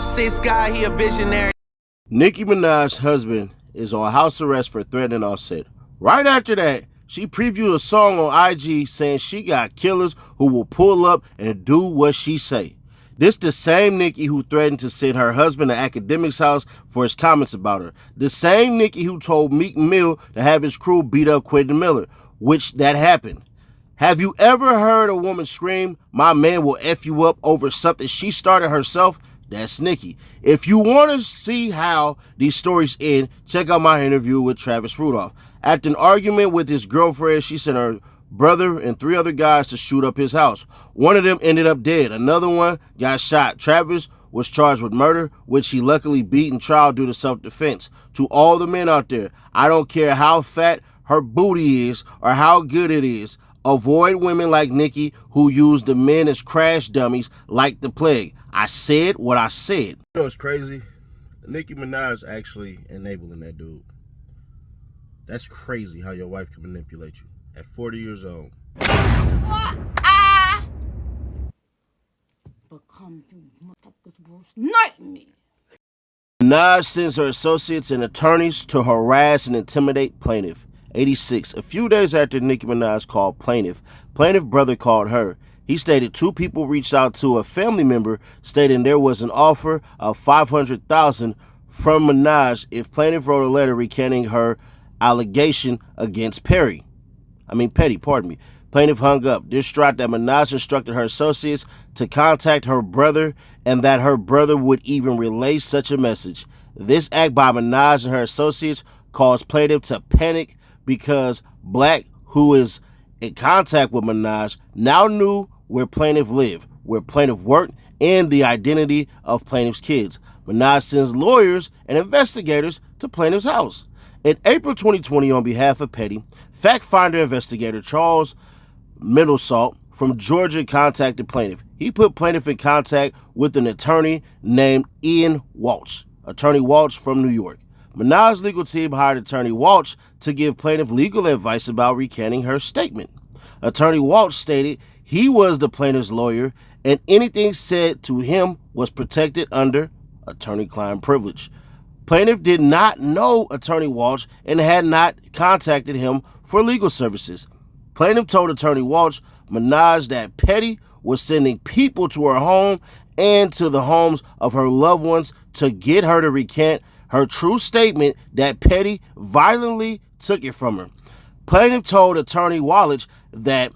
Sis guy, he a visionary. Nicki Minaj's husband is on house arrest for threatening Offset. Right after that, she previewed a song on IG saying she got killers who will pull up and do what she say. This the same Nicki who threatened to send her husband to academics house for his comments about her. The same Nicki who told Meek Mill to have his crew beat up Quentin Miller, which that happened. Have you ever heard a woman scream, "My man will F you up" over something she started herself? That's Nicki. If you want to see how these stories end, check out my interview with Travis Rudolph. After an argument with his girlfriend, she sent her brother and 3 other guys to shoot up his house. One of them ended up dead. Another one got shot. Travis was charged with murder, which he luckily beat in trial due to self-defense. To all the men out there, I don't care how fat her booty is or how good it is. Avoid women like Nicki who use the men as crash dummies like the plague. I said what I said. You know what's crazy? Nicki Minaj actually enabling that dude. That's crazy how your wife can manipulate you at 40 years old. Become you motherfuckers' worst nightmare. Minaj sends her associates and attorneys to harass and intimidate Plaintiff. 86. A few days after Nicki Minaj called Plaintiff, Plaintiff's brother called her. He stated 2 people reached out to a family member stating there was an offer of $500,000 from Minaj if Plaintiff wrote a letter recanting her allegation against Petty. Plaintiff hung up, distraught that Minaj instructed her associates to contact her brother and that her brother would even relay such a message. This act by Minaj and her associates caused Plaintiff to panic because Black, who is in contact with Minaj, now knew where Plaintiff lived, where Plaintiff worked, and the identity of Plaintiff's kids. Minaj sends lawyers and investigators to Plaintiff's house. In April 2020, on behalf of Petty, fact finder investigator Charles Middlesalt from Georgia contacted Plaintiff. He put Plaintiff in contact with an attorney named Ian Walsh, Attorney Walsh from New York. Minaj's legal team hired Attorney Walsh to give Plaintiff legal advice about recanting her statement. Attorney Walsh stated he was the plaintiff's lawyer and anything said to him was protected under attorney-client privilege. Plaintiff did not know Attorney Walsh and had not contacted him for legal services. Plaintiff told Attorney Walsh Minaj that Petty was sending people to her home and to the homes of her loved ones to get her to recant her true statement that Petty violently took it from her. Plaintiff told Attorney Walsh that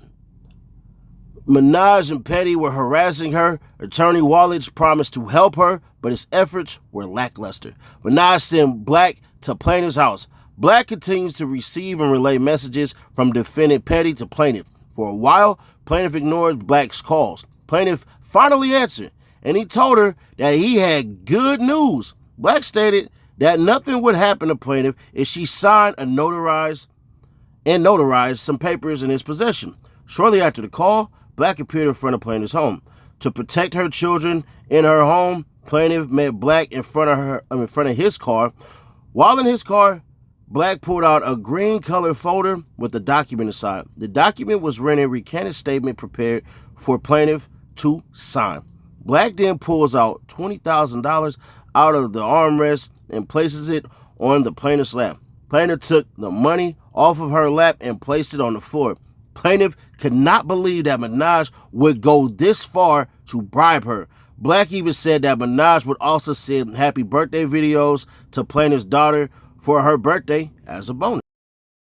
Minaj and Petty were harassing her. Attorney Walsh promised to help her, but his efforts were lackluster. Minaj sent Black to Plaintiff's house. Black continues to receive and relay messages from defendant Petty to Plaintiff. For a while, Plaintiff ignored Black's calls. Plaintiff finally answered, and he told her that he had good news. Black stated that nothing would happen to Plaintiff if she signed and notarized some papers in his possession. Shortly after the call, Black appeared in front of Plaintiff's home. To protect her children in her home, Plaintiff met Black in front of his car. While in his car, Black pulled out a green-colored folder with a document inside. The document was written a recanted statement prepared for Plaintiff to sign. Black then pulls out $20,000 out of the armrest and places it on the plaintiff's lap. Plaintiff took the money off of her lap and placed it on the floor. Plaintiff could not believe that Minaj would go this far to bribe her. Black even said that Minaj would also send happy birthday videos to Plaintiff's daughter for her birthday as a bonus.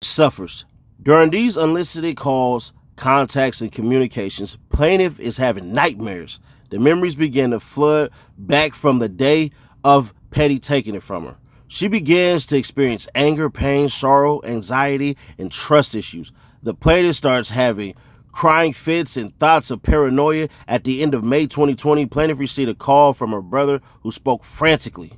Suffers. During these unsolicited calls, contacts, and communications, Plaintiff is having nightmares. The memories begin to flood back from the day of Petty taking it from her. She begins to experience anger, pain, sorrow, anxiety, and trust issues. The plaintiff starts having crying fits and thoughts of paranoia. At the end of May 2020, plaintiff received a call from her brother who spoke frantically.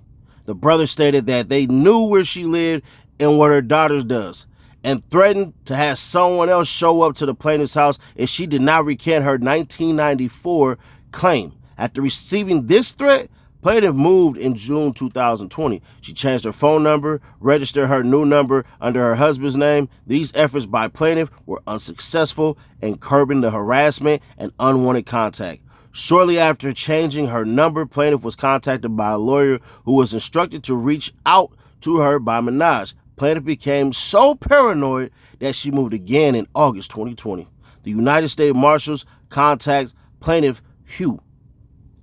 The brother stated that they knew where she lived and what her daughter does, and threatened to have someone else show up to the plaintiff's house if she did not recant her 1994 claim. After receiving this threat, plaintiff moved in June 2020. She changed her phone number, registered her new number under her husband's name. These efforts by plaintiff were unsuccessful in curbing the harassment and unwanted contact. Shortly after changing her number, plaintiff was contacted by a lawyer who was instructed to reach out to her by Minaj. Plaintiff became so paranoid that she moved again in August 2020. The United States Marshals contact plaintiff Hugh.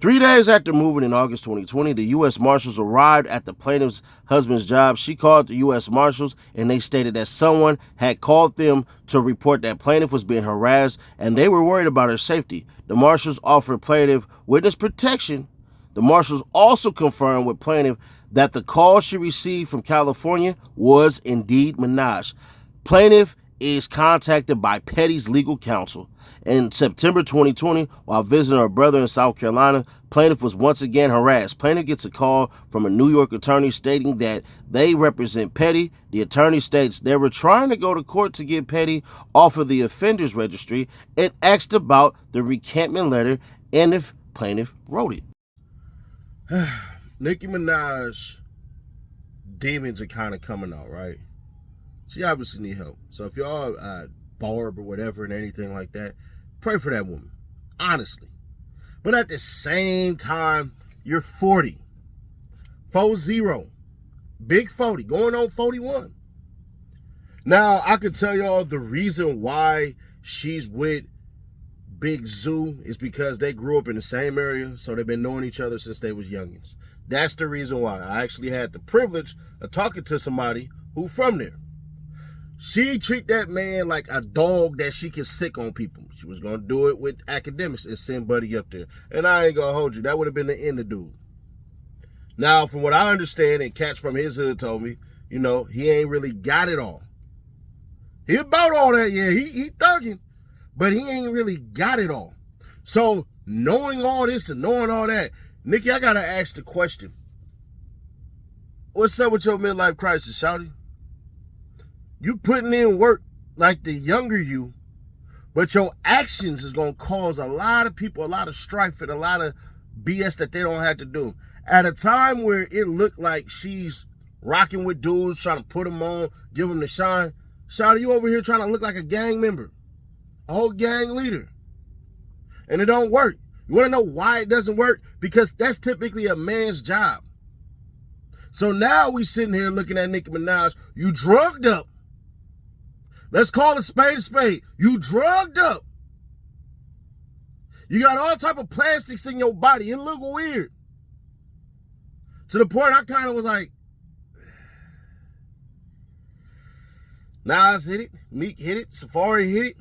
3 days after moving in August 2020, the U.S. Marshals arrived at the plaintiff's husband's job. She called the U.S. Marshals, and they stated that someone had called them to report that plaintiff was being harassed, and they were worried about her safety. The Marshals offered plaintiff witness protection. The Marshals also confirmed with plaintiff that the call she received from California was indeed Minaj. Plaintiff is contacted by Petty's legal counsel. In September 2020, while visiting her brother in South Carolina, plaintiff was once again harassed. Plaintiff gets a call from a New York attorney stating that they represent Petty. The attorney states they were trying to go to court to get Petty off of the offenders registry and asked about the recantment letter and if plaintiff wrote it. Nicki Minaj demons are kind of coming out, right? She obviously need help. So if y'all Barb or whatever and anything like that, pray for that woman, honestly. But at the same time, you're 40. 40. Big 40, going on 41. Now, I could tell y'all the reason why she's with Big Zoo is because they grew up in the same area, so they've been knowing each other since they was youngins. That's the reason why. I actually had the privilege of talking to somebody who from there. She treat that man like a dog that she can sick on people. She was going to do it with academics and send Buddy up there. And I ain't going to hold you. That would have been the end of dude. Now, from what I understand, and Cats from his hood told me, you know, he ain't really got it all. He about all that, yeah. He thugging. But he ain't really got it all. So, knowing all this and knowing all that, Nicki, I got to ask the question. What's up with your midlife crisis, shawty? You putting in work like the younger you, but your actions is going to cause a lot of people a lot of strife and a lot of BS that they don't have to do. At a time where it looked like she's rocking with dudes, trying to put them on, give them the shine, shawty, you over here trying to look like a gang member, a whole gang leader. And it don't work. You want to know why it doesn't work? Because that's typically a man's job. So now we sitting here looking at Nicki Minaj, you drugged up. Let's call a spade a spade. You drugged up. You got all type of plastics in your body. It look weird. To the point I kind of was like, Nas hit it. Meek hit it. Safari hit it.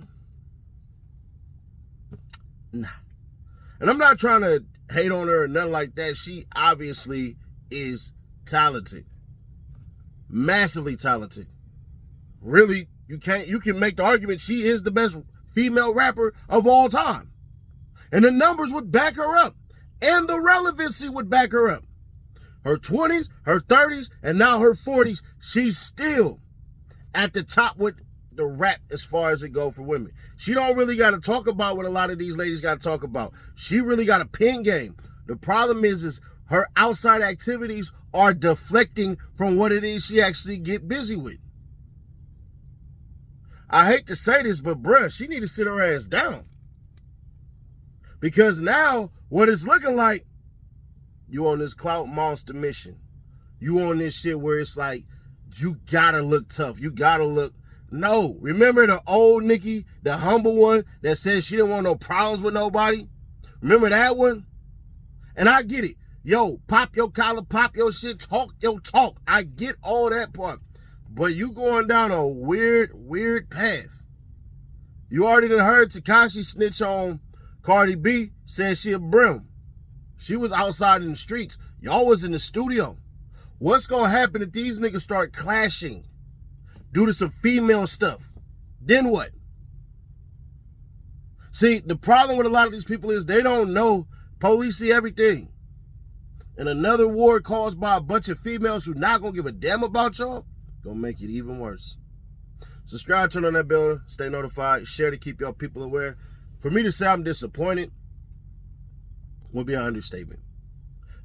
Nah. And I'm not trying to hate on her or nothing like that. She obviously is talented. Massively talented. Really, you can make the argument she is the best female rapper of all time. And the numbers would back her up. And the relevancy would back her up. Her 20s, her 30s, and now her 40s, she's still at the top with the rap as far as it go for women. She don't really got to talk about what a lot of these ladies got to talk about. She really got a pen game. The problem is her outside activities are deflecting from what it is she actually get busy with. I hate to say this, but bruh, she need to sit her ass down. Because now, what it's looking like, you on this clout monster mission. You on this shit where it's like, you gotta look tough. You gotta look. No, remember the old Nicki, the humble one that said she didn't want no problems with nobody? Remember that one? And I get it. Yo, pop your collar, pop your shit, talk your talk. I get all that part. But you going down a weird path. You already done heard Tekashi snitch on Cardi B, said she a brim. She was outside in the streets. Y'all was in the studio. What's gonna happen if these niggas start clashing due to some female stuff? Then what? See, the problem with a lot of these people is they don't know police see everything. And another war caused by a bunch of females who not gonna give a damn about y'all, gonna make it even worse. Subscribe, turn on that bell, stay notified, share to keep y'all people aware. For me to say I'm disappointed would be an understatement.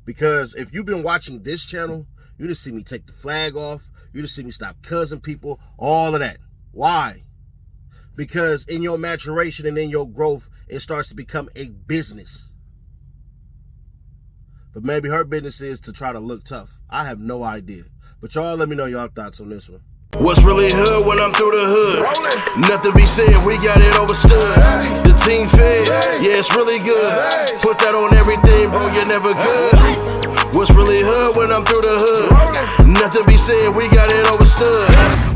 Because if you've been watching this channel, you just see me take the flag off, you just see me stop cussing people, all of that. Why? Because in your maturation and in your growth, it starts to become a business. But maybe her business is to try to look tough. I have no idea. But y'all let me know y'all thoughts on this one. What's really hood when I'm through the hood? Nothing be said, we got it overstood. The team fed, yeah, it's really good. Put that on everything, bro, you're never good. What's really hood when I'm through the hood? Nothing be said, we got it overstood.